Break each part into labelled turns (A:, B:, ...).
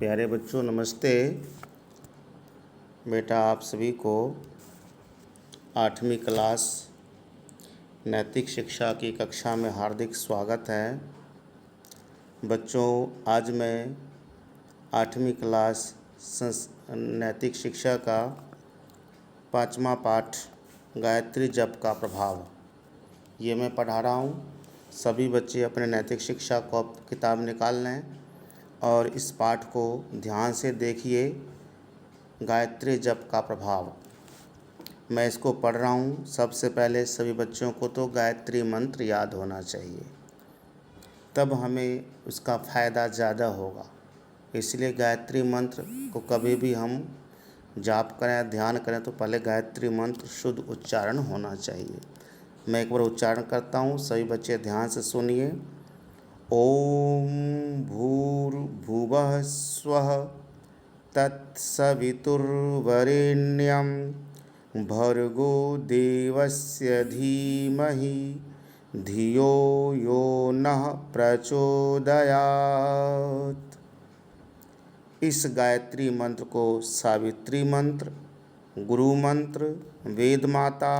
A: प्यारे बच्चों नमस्ते। बेटा आप सभी को 8वीं क्लास नैतिक शिक्षा की कक्षा में हार्दिक स्वागत है। बच्चों आज मैं 8वीं क्लास नैतिक शिक्षा का 5वां पाठ गायत्री जप का प्रभाव ये मैं पढ़ा रहा हूँ। सभी बच्चे अपने नैतिक शिक्षा को किताब निकाल लें और इस पाठ को ध्यान से देखिए। गायत्री जप का प्रभाव मैं इसको पढ़ रहा हूँ। सबसे पहले सभी बच्चों को तो गायत्री मंत्र याद होना चाहिए, तब हमें उसका फ़ायदा ज़्यादा होगा। इसलिए गायत्री मंत्र को कभी भी हम जाप करें, ध्यान करें तो पहले गायत्री मंत्र शुद्ध उच्चारण होना चाहिए। मैं एक बार उच्चारण करता हूँ, सभी बच्चे ध्यान से सुनिए। ओम भूर्भुवः स्वः तत्सवितुर्वरेण्यं भर्गो देवस्य धीमहि धियो यो नः प्रचोदयात्। इस गायत्री मंत्र को सावित्री मंत्र, गुरु मंत्र, वेद माता,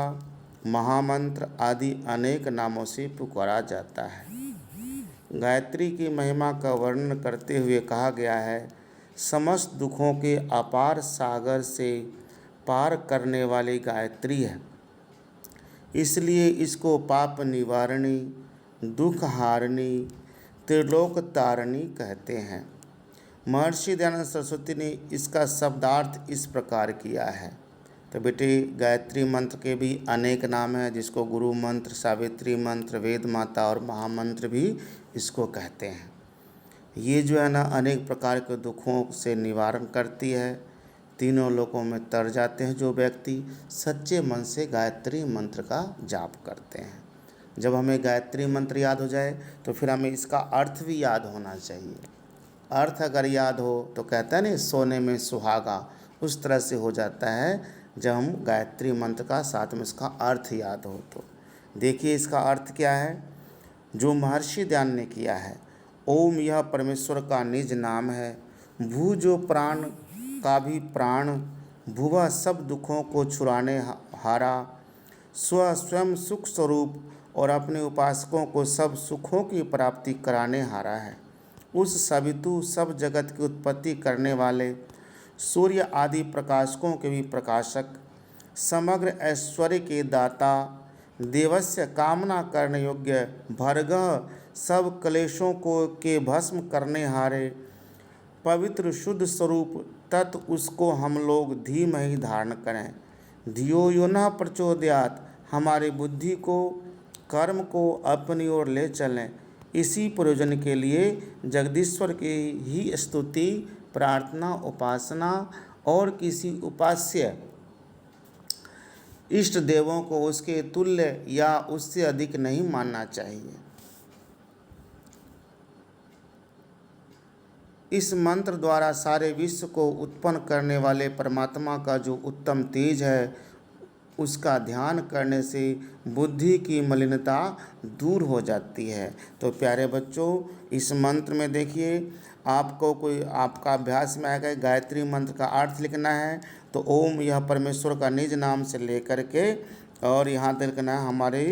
A: महामंत्र आदि अनेक नामों से पुकारा जाता है। गायत्री की महिमा का वर्णन करते हुए कहा गया है, समस्त दुखों के अपार सागर से पार करने वाली गायत्री है। इसलिए इसको पाप निवारणी, दुख हारणी, त्रिलोक तारणी कहते हैं। महर्षि दयानंद सरस्वती ने इसका शब्दार्थ इस प्रकार किया है। तो बेटे गायत्री मंत्र के भी अनेक नाम हैं, जिसको गुरु मंत्र, सावित्री मंत्र, वेद माता और महामंत्र भी इसको कहते हैं। ये जो है ना अनेक प्रकार के दुखों से निवारण करती है। तीनों लोकों में तर जाते हैं जो व्यक्ति सच्चे मन से गायत्री मंत्र का जाप करते हैं। जब हमें गायत्री मंत्र याद हो जाए तो फिर हमें इसका अर्थ भी याद होना चाहिए। अर्थ अगर याद हो तो कहता है ना सोने में सुहागा, उस तरह से हो जाता है जब हम गायत्री मंत्र का साथ में इसका अर्थ याद हो। तो देखिए इसका अर्थ क्या है जो महर्षि दयानंद ने किया है। ओम यह परमेश्वर का निज नाम है। भू जो प्राण का भी प्राण, भुवा सब दुखों को छुड़ाने हारा, स्व स्वयं सुख स्वरूप और अपने उपासकों को सब सुखों की प्राप्ति कराने हारा है। उस सवितु सब जगत की उत्पत्ति करने वाले, सूर्य आदि प्रकाशकों के भी प्रकाशक, समग्र ऐश्वर्य के दाता, देवस्य कामना करने योग्य, भर्गः सब क्लेशों को के भस्म करने हारे, पवित्र शुद्ध स्वरूप तत् उसको हम लोग धीमहि धारण करें। धियो यो न प्रचोदयात्, हमारी बुद्धि को, कर्म को अपनी ओर ले चलें। इसी प्रयोजन के लिए जगदीश्वर की ही स्तुति, प्रार्थना, उपासना और किसी उपास्य इष्ट देवों को उसके तुल्य या उससे अधिक नहीं मानना चाहिए। इस मंत्र द्वारा सारे विश्व को उत्पन्न करने वाले परमात्मा का जो उत्तम तेज है, उसका ध्यान करने से बुद्धि की मलिनता दूर हो जाती है। तो प्यारे बच्चों इस मंत्र में देखिए आपको कोई आपका अभ्यास में आएगा, गायत्री मंत्र का अर्थ लिखना है। तो ओम यह परमेश्वर का निज नाम से लेकर के और यहाँ तक लिखना है हमारे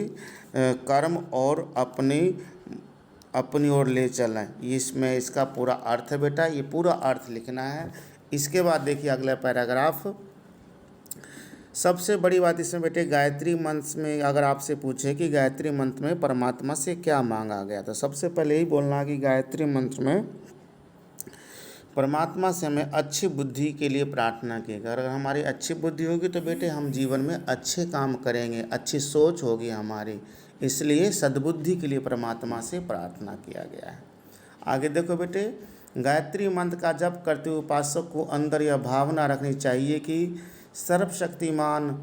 A: कर्म और अपनी ओर ले चलें। इसमें इसका पूरा अर्थ है बेटा, ये पूरा अर्थ लिखना है। इसके बाद देखिए अगला पैराग्राफ। सबसे बड़ी बात इसमें बेटे गायत्री मंत्र में अगर आपसे पूछे कि गायत्री मंत्र में परमात्मा से क्या मांगा गया, तो सबसे पहले ही बोलना कि गायत्री मंत्र में परमात्मा से हमें अच्छी बुद्धि के लिए प्रार्थना की। अगर हमारी अच्छी बुद्धि होगी तो बेटे हम जीवन में अच्छे काम करेंगे, अच्छी सोच होगी हमारी। इसलिए सद्बुद्धि के लिए परमात्मा से प्रार्थना किया गया है। आगे देखो बेटे, गायत्री मंत्र का जप करते हुए उपासक को अंदर यह भावना रखनी चाहिए कि सर्वशक्तिमान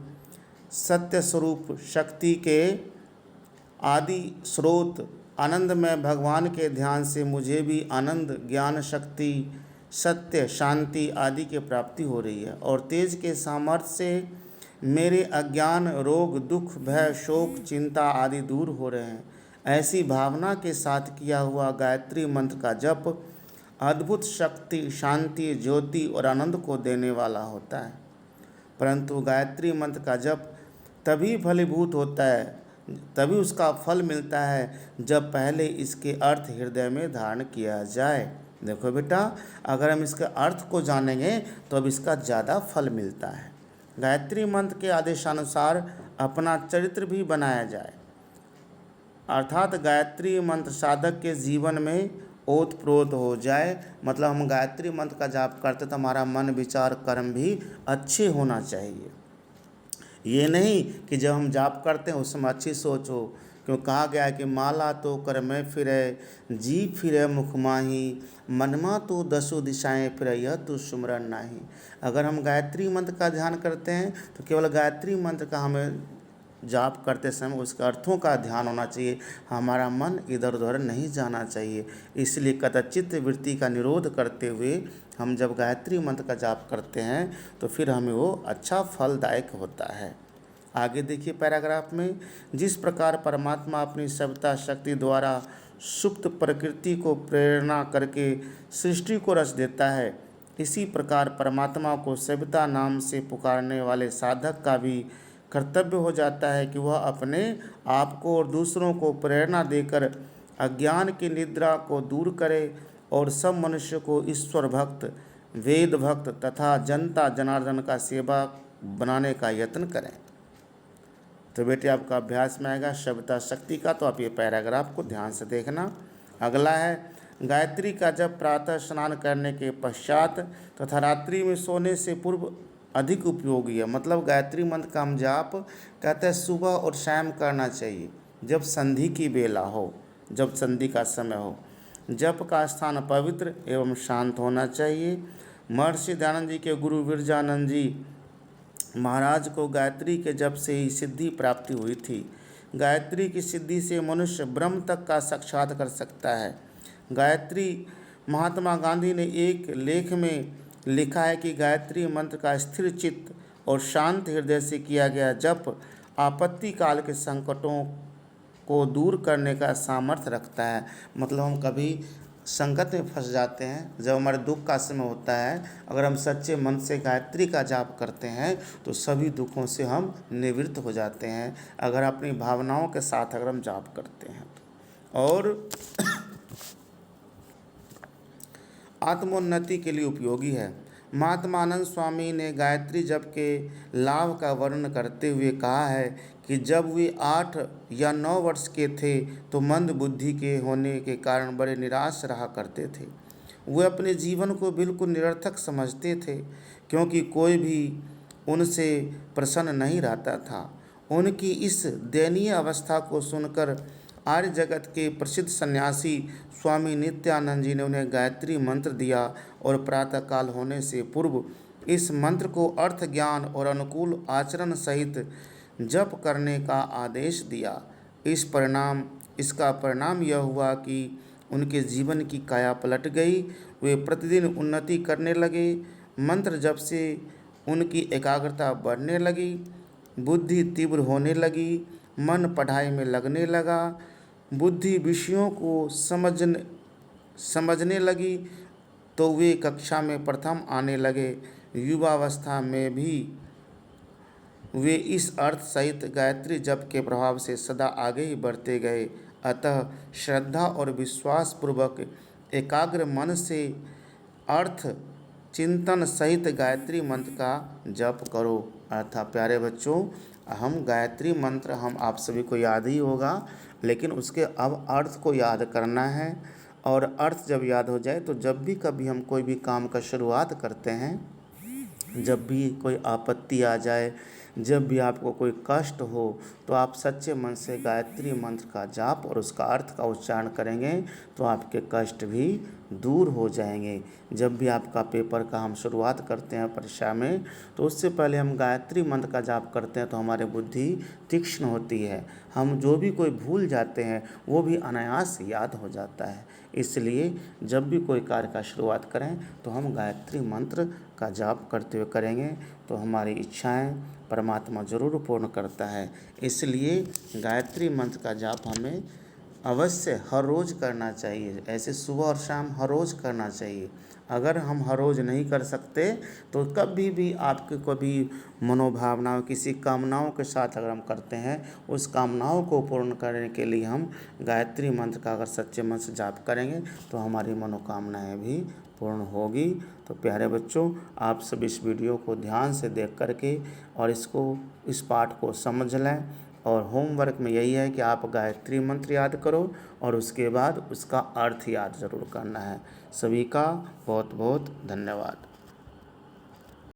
A: सत्य स्वरूप शक्ति के आदि स्रोत आनंदमय भगवान के ध्यान से मुझे भी आनंद, ज्ञान, शक्ति, सत्य, शांति आदि की प्राप्ति हो रही है और तेज के सामर्थ्य से मेरे अज्ञान, रोग, दुख, भय, शोक, चिंता आदि दूर हो रहे हैं। ऐसी भावना के साथ किया हुआ गायत्री मंत्र का जप अद्भुत शक्ति, शांति, ज्योति और आनंद को देने वाला होता है। परंतु गायत्री मंत्र का जप तभी फलीभूत होता है, तभी उसका फल मिलता है जब पहले इसके अर्थ हृदय में धारण किया जाए। देखो बेटा, अगर हम इसके अर्थ को जानेंगे तो अब इसका ज़्यादा फल मिलता है। गायत्री मंत्र के आदेशानुसार अपना चरित्र भी बनाया जाए, अर्थात गायत्री मंत्र साधक के जीवन में ओतप्रोत हो जाए। मतलब हम गायत्री मंत्र का जाप करते तो हमारा मन, विचार, कर्म भी अच्छे होना चाहिए। ये नहीं कि जब हम जाप करते हैं उस समय अच्छी सोच हो, क्यों कहा गया है कि माला तो कर में फिरे, जी फिरे मुख माही, मनमा तो दसों दिशाएं फिरे, यह तो सुमरन नाही। अगर हम गायत्री मंत्र का ध्यान करते हैं तो केवल गायत्री मंत्र का हमें जाप करते समय उसके अर्थों का ध्यान होना चाहिए, हमारा मन इधर उधर नहीं जाना चाहिए। इसलिए कदाचित वृत्ति का निरोध करते हुए हम जब गायत्री मंत्र का जाप करते हैं तो फिर हमें वो अच्छा फलदायक होता है। आगे देखिए पैराग्राफ में, जिस प्रकार परमात्मा अपनी सविता शक्ति द्वारा सुप्त प्रकृति को प्रेरणा करके सृष्टि को रच देता है, इसी प्रकार परमात्मा को सविता नाम से पुकारने वाले साधक का भी कर्तव्य हो जाता है कि वह अपने आप को और दूसरों को प्रेरणा देकर अज्ञान की निद्रा को दूर करे और सब मनुष्य को ईश्वर भक्त, वेद भक्त तथा जनता जनार्दन का सेवा बनाने का यत्न करें। तो बेटे आपका अभ्यास में आएगा सविता शक्ति का, तो आप ये पैराग्राफ को ध्यान से देखना। अगला है, गायत्री का जप प्रातः स्नान करने के पश्चात तथा रात्रि में सोने से पूर्व अधिक उपयोगी है। मतलब गायत्री मंत्र का हम जाप कहते हैं सुबह और शाम करना चाहिए, जब संधि की बेला हो, जब संधि का समय हो। जप का स्थान पवित्र एवं शांत होना चाहिए। महर्षि दयानंद जी के गुरु विरजानंद जी महाराज को गायत्री के जप से ही सिद्धि प्राप्ति हुई थी। गायत्री की सिद्धि से मनुष्य ब्रह्म तक का साक्षात कर सकता है। गायत्री, महात्मा गांधी ने एक लेख में लिखा है कि गायत्री मंत्र का स्थिर चित्त और शांत हृदय से किया गया जप आपत्ति काल के संकटों को दूर करने का सामर्थ्य रखता है। मतलब हम कभी संकट में फंस जाते हैं, जब हमारे दुख का समय होता है, अगर हम सच्चे मन से गायत्री का जाप करते हैं तो सभी दुखों से हम निवृत्त हो जाते हैं, अगर अपनी भावनाओं के साथ अगर हम जाप करते हैं तो। और आत्मोन्नति के लिए उपयोगी है। महात्मा आनंद स्वामी ने गायत्री जप के लाभ का वर्णन करते हुए कहा है कि जब वे 8 या 9 वर्ष के थे तो मंद बुद्धि के होने के कारण बड़े निराश रहा करते थे। वे अपने जीवन को बिल्कुल निरर्थक समझते थे, क्योंकि कोई भी उनसे प्रसन्न नहीं रहता था। उनकी इस दयनीय अवस्था को सुनकर आर्य जगत के प्रसिद्ध सन्यासी स्वामी नित्यानंद जी ने उन्हें गायत्री मंत्र दिया और प्रातःकाल होने से पूर्व इस मंत्र को अर्थ ज्ञान और अनुकूल आचरण सहित जप करने का आदेश दिया। इसका परिणाम यह हुआ कि उनके जीवन की काया पलट गई। वे प्रतिदिन उन्नति करने लगे। मंत्र जप से उनकी एकाग्रता बढ़ने लगी, बुद्धि तीव्र होने लगी, मन पढ़ाई में लगने लगा, बुद्धि विषयों को समझने लगी, तो वे कक्षा में प्रथम आने लगे। युवावस्था में भी वे इस अर्थ सहित गायत्री जप के प्रभाव से सदा आगे ही बढ़ते गए। अतः श्रद्धा और विश्वास पूर्वक एकाग्र मन से अर्थ चिंतन सहित गायत्री मंत्र का जप करो। अर्थात प्यारे बच्चों, हम गायत्री मंत्र हम आप सभी को याद ही होगा, लेकिन उसके अब अर्थ को याद करना है। और अर्थ जब याद हो जाए तो जब भी कभी हम कोई भी काम का शुरुआत करते हैं, जब भी कोई आपत्ति आ जाए, जब भी आपको कोई कष्ट हो, तो आप सच्चे मन से गायत्री मंत्र का जाप और उसका अर्थ का उच्चारण करेंगे तो आपके कष्ट भी दूर हो जाएंगे। जब भी आपका पेपर का हम शुरुआत करते हैं परीक्षा में, तो उससे पहले हम गायत्री मंत्र का जाप करते हैं तो हमारी बुद्धि तीक्ष्ण होती है, हम जो भी कोई भूल जाते हैं वो भी अनायास याद हो जाता है। इसलिए जब भी कोई कार्य का शुरुआत करें तो हम गायत्री मंत्र का जाप करते हुए करेंगे तो हमारी इच्छाएं परमात्मा जरूर पूर्ण करता है। इसलिए गायत्री मंत्र का जाप हमें अवश्य हर रोज़ करना चाहिए। ऐसे सुबह और शाम हर रोज़ करना चाहिए। अगर हम हर रोज़ नहीं कर सकते तो कभी भी आपके कभी मनोभावनाओं किसी कामनाओं के साथ अगर हम करते हैं, उस कामनाओं को पूर्ण करने के लिए हम गायत्री मंत्र का अगर सच्चे मन से जाप करेंगे तो हमारी मनोकामनाएं भी पूर्ण होगी। तो प्यारे बच्चों, आप सब इस वीडियो को ध्यान से देख करके और इस पाठ को समझ लें। और होमवर्क में यही है कि आप गायत्री मंत्र याद करो और उसके बाद उसका अर्थ याद ज़रूर करना है। सभी का बहुत बहुत धन्यवाद।